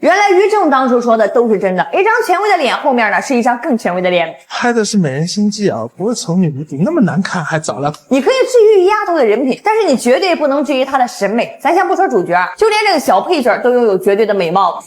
原来于正当初说的都是真的，一张权威的脸后面呢是一张更权威的脸。拍的是美人心计啊，不是丑女无敌，那么难看还找了。你可以质疑丫头的人品，但是你绝对不能质疑她的审美。咱先不说主角，就连这个小配角都拥有绝对的美貌。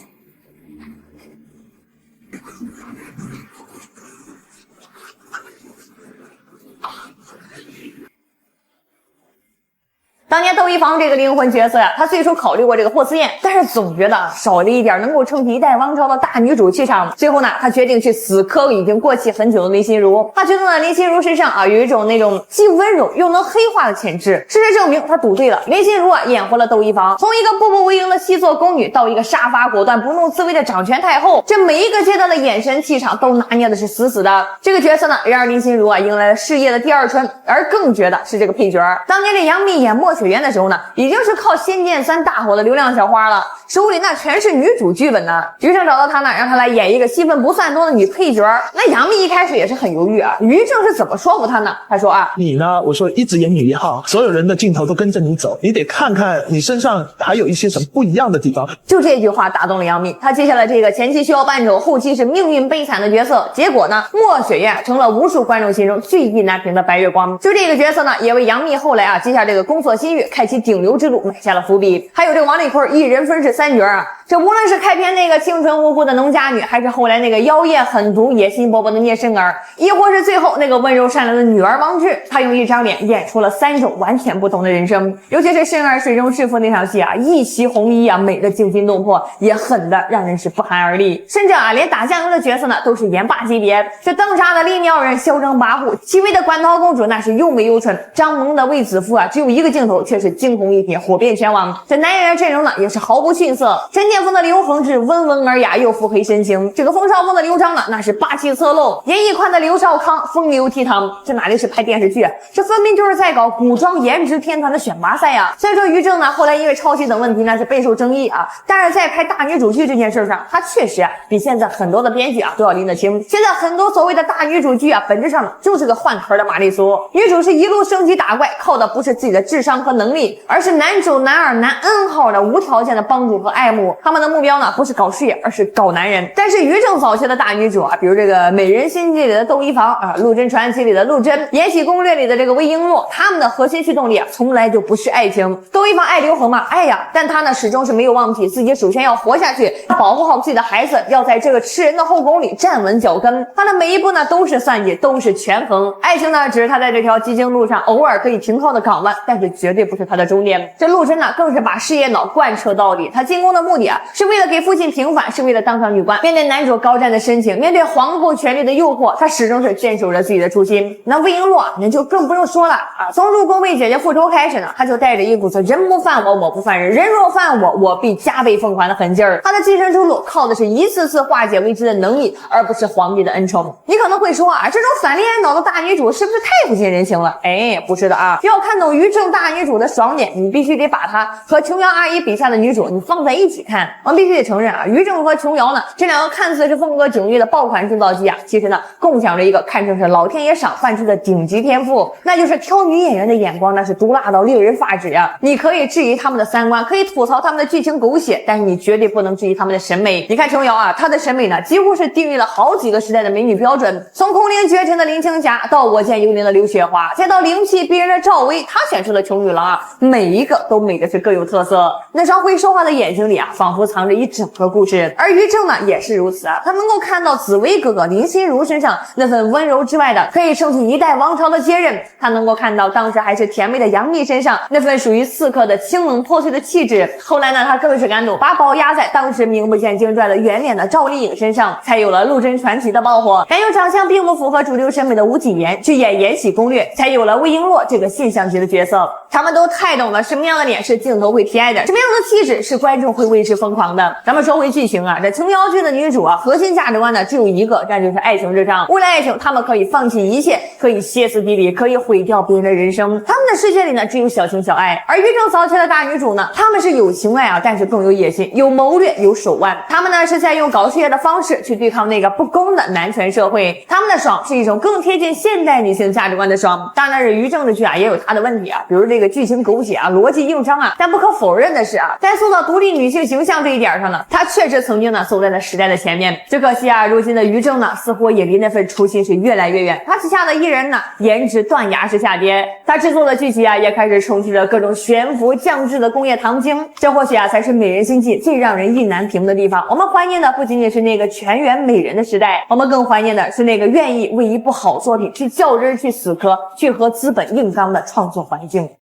当年窦一房这个灵魂角色呀，他最初考虑过这个霍思燕，但是总觉得少了一点能够撑起一代王朝的大女主气场。最后呢，他决定去死磕已经过气很久的林心如。他觉得呢，林心如身上啊有一种那种既温柔又能黑化的潜质。事实证明，他赌对了。林心如啊演活了窦一房，从一个步步为营的细作宫女，到一个杀伐果断、不怒自威的掌权太后，这每一个阶段的眼神气场都拿捏的是死死的。这个角色呢，也让林心如啊迎来了事业的第二春。而更绝的是这个配角，当年这杨幂演莫雪缘的时候呢，已经是靠《仙剑3》大火的流量小花了，手里那全是女主剧本呢。于正找到她呢，让她来演一个戏份不算多的女配角。那杨幂一开始也是很犹豫啊，于正是怎么说服她呢？他说啊，你呢？我说一直演女一号，所有人的镜头都跟着你走，你得看看你身上还有一些什么不一样的地方。就这句话打动了杨幂，她接下了这个前期需要扮丑，后期是命运悲惨的角色。结果呢，莫雪艳成了无数观众心中最意难平的白月光。就这个角色呢，也为杨幂后来啊接下这个宫锁心玉，开启顶流之路埋下了伏笔。还有这个王丽坤一人分饰3角啊，这无论是开篇那个清纯无辜的农家女，还是后来那个妖艳狠毒野心勃勃的聂生儿，亦或是最后那个温柔善良的女儿王志，她用一张脸演出了3种完全不同的人生。尤其是生儿水中弑父那场戏啊，一袭红衣啊，美得惊心动魄，也狠的让人是不寒而栗。甚至啊，连打酱油的角色呢都是严霸级别。这邓莎的利尿人嚣张跋扈，戚薇的关桃公主那是又美又蠢，张萌的卫子夫啊，只有一个镜头却是惊鸿一瞥，火遍全网。这男演员阵容呢也是毫不逊色，陈建锋的刘恒志温文尔雅又腹黑深情，这个风少峰的刘璋呢那是霸气侧漏，严屹宽的刘少康风流倜傥，这哪里是拍电视剧啊，这分明就是在搞古装颜值天团的选拔赛呀。虽然说于正呢后来因为抄袭等问题呢是备受争议啊，但是在拍大女主剧这件事上，他确实啊比现在很多的编剧啊都要拎得清。现在很多所谓的大女主剧啊，本质上呢就是个换壳的玛丽苏，女主是一路升级打怪，靠的不是自己的智商和能力，而是男主男二男 N 号的无条件的帮助和爱慕。他们的目标呢不是搞事业，而是搞男人。但是于正早期的大女主啊，比如这个美人心计里的窦一房啊，陆贞传奇里的陆贞，延禧攻略里的这个魏璎珞，他们的核心驱动力啊从来就不是爱情。窦一房爱刘恒嘛，爱呀，但他呢始终是没有忘记自己首先要活下去，保护好自己的孩子，要在这个吃人的后宫里站稳脚跟。他的每一步呢都是算计，都是权衡。爱情呢只是他在这条必经路上偶尔可以停靠的港湾，但是绝对不是他的终点。这陆贞呢更是把事业脑贯彻到底，他进宫的目的啊是为了给父亲平反，是为了当上女官。面对男主高湛的深情，面对皇后权力的诱惑，他始终是坚守着自己的初心。那魏璎珞那就更不用说了啊，从入宫为姐姐复仇开始呢，他就带着一股子人不犯我，我不犯人，人若犯我，我必加倍奉还的狠劲儿。他的晋升之路靠的是一次次化解危机的能力，而不是皇帝的恩宠。你可能会说啊，这种反恋爱脑的大女主是不是太不近人情了？哎，不是的啊，要看懂于正大女主的爽点，你必须得把她和琼瑶阿姨笔下的女主你放在一起看。我们必须得承认啊，于正和琼瑶呢这两个看似是风格迥异的爆款制造机啊，其实呢共享着一个看成是老天爷赏饭吃的顶级天赋，那就是挑女演员的眼光那是毒辣到令人发指啊！你可以质疑他们的三观，可以吐槽他们的剧情狗血，但是你绝对不能质疑他们的审美。你看琼瑶啊，她的审美呢几乎是定义了好几个时代的美女标准，从空灵绝尘的林青霞到我见幽灵的刘雪华，再到灵气逼人的赵薇，她选出的穷女郎啊，每一个都美的是各有特色。那双会说话的眼睛里啊，仿佛藏着一整个故事。而于正呢也是如此啊，他能够看到紫薇哥哥林心如身上那份温柔之外的可以撑起一代王朝的坚韧，他能够看到当时还是甜美的杨幂身上那份属于刺客的清冷破碎的气质。后来呢，他更是敢赌，把宝压在当时名不见经传的圆脸的赵丽颖身上，才有了陆贞传奇的爆火；敢用长相并不符合主流审美的吴谨言去演延禧攻略，才有了魏璎珞这个现象级的角色。他们都太懂了什么样的脸是镜头会偏爱的，什么样的气质是观众会为之疯狂的。咱们说回剧情啊，这琼瑶剧的女主啊，核心价值观呢只有一个，那就是爱情至上。为了爱情，他们可以放弃一切，可以歇斯底里，可以毁掉别人的人生。他们的世界里呢只有小情小爱。而于正早期的大女主呢，他们是有情爱啊，但是更有野心，有谋略，有手腕。他们呢是在用搞事业的方式去对抗那个不公的男权社会。他们的爽是一种更贴近现代女性价值观的爽。当然是于正的剧啊也有他的问题啊，比如这个剧情狗血啊，逻辑硬伤啊。但不可否认的是啊，在塑造独立女性形象像这一点上呢，他确实曾经呢走在了时代的前面。只可惜啊，如今的于正呢，似乎也离那份初心是越来越远。他旗下的艺人呢，颜值断崖式下跌，他制作的剧集啊，也开始充斥着各种悬浮降智的工业糖精。这或许啊，才是美人心计最让人意难平的地方。我们怀念的不仅仅是那个全员美人的时代，我们更怀念的是那个愿意为一部好作品去较真、去死磕、去和资本硬刚的创作环境。